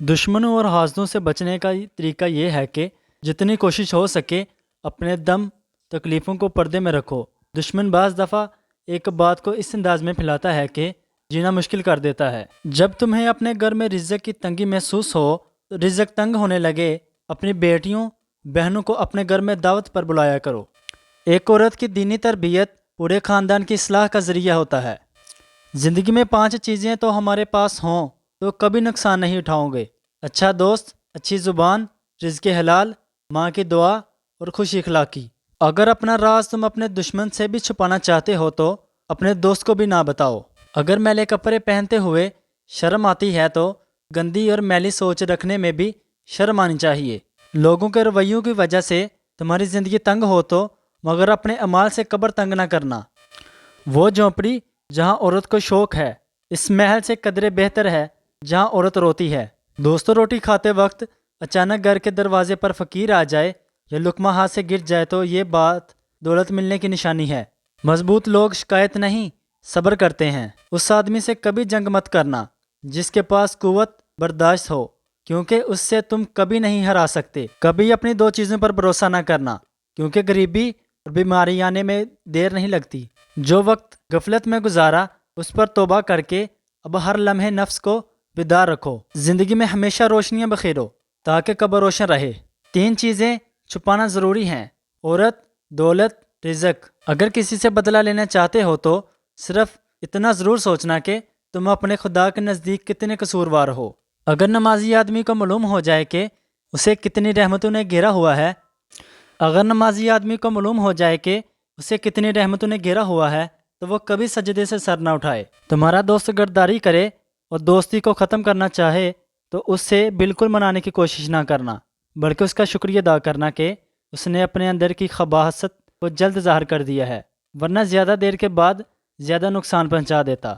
دشمنوں اور حاسدوں سے بچنے کا طریقہ یہ ہے کہ جتنی کوشش ہو سکے اپنے دم تکلیفوں کو پردے میں رکھو۔ دشمن بعض دفعہ ایک بات کو اس انداز میں پھیلاتا ہے کہ جینا مشکل کر دیتا ہے۔ جب تمہیں اپنے گھر میں رزق کی تنگی محسوس ہو تو رزق تنگ ہونے لگے، اپنی بیٹیوں بہنوں کو اپنے گھر میں دعوت پر بلایا کرو۔ ایک عورت کی دینی تربیت پورے خاندان کی اصلاح کا ذریعہ ہوتا ہے۔ زندگی میں 5 چیزیں تو ہمارے پاس ہوں تو کبھی نقصان نہیں اٹھاؤ گے: اچھا دوست، اچھی زبان، رزق حلال، ماں کی دعا اور خوش اخلاقی۔ اگر اپنا راز تم اپنے دشمن سے بھی چھپانا چاہتے ہو تو اپنے دوست کو بھی نہ بتاؤ۔ اگر میلے کپڑے پہنتے ہوئے شرم آتی ہے تو گندی اور میلی سوچ رکھنے میں بھی شرم آنی چاہیے۔ لوگوں کے رویوں کی وجہ سے تمہاری زندگی تنگ ہو تو مگر اپنے اعمال سے قبر تنگ نہ کرنا۔ وہ جھونپڑی جہاں عورت کو شوق ہے اس محل سے قدرے بہتر ہے جہاں عورت روتی ہے۔ دوستو، روٹی کھاتے وقت اچانک گھر کے دروازے پر فقیر آ جائے یا لقمہ ہاتھ سے گر جائے تو یہ بات دولت ملنے کی نشانی ہے۔ مضبوط لوگ شکایت نہیں، صبر کرتے ہیں۔ اس آدمی سے کبھی جنگ مت کرنا جس کے پاس قوت برداشت ہو، کیونکہ اس سے تم کبھی نہیں ہرا سکتے۔ کبھی اپنی 2 چیزوں پر بھروسہ نہ کرنا، کیونکہ غریبی اور بیماری آنے میں دیر نہیں لگتی۔ جو وقت غفلت میں گزارا اس پر توبہ کر کے اب ہر لمحے نفس کو بیدار رکھو۔ زندگی میں ہمیشہ روشنیاں بخیرو تاکہ قبر روشن رہے۔ 3 چیزیں چھپانا ضروری ہیں: عورت، دولت، رزق۔ اگر کسی سے بدلہ لینا چاہتے ہو تو صرف اتنا ضرور سوچنا کہ تم اپنے خدا کے نزدیک کتنے قصوروار ہو۔ اگر نمازی آدمی کو معلوم ہو جائے کہ اسے کتنی رحمتوں نے گھیرا ہوا ہے تو وہ کبھی سجدے سے سر نہ اٹھائے۔ تمہارا دوست غداری کرے اور دوستی کو ختم کرنا چاہے تو اس سے بالکل منانے کی کوشش نہ کرنا، بلکہ اس کا شکریہ ادا کرنا کہ اس نے اپنے اندر کی خباثت کو جلد ظاہر کر دیا ہے، ورنہ زیادہ دیر کے بعد زیادہ نقصان پہنچا دیتا۔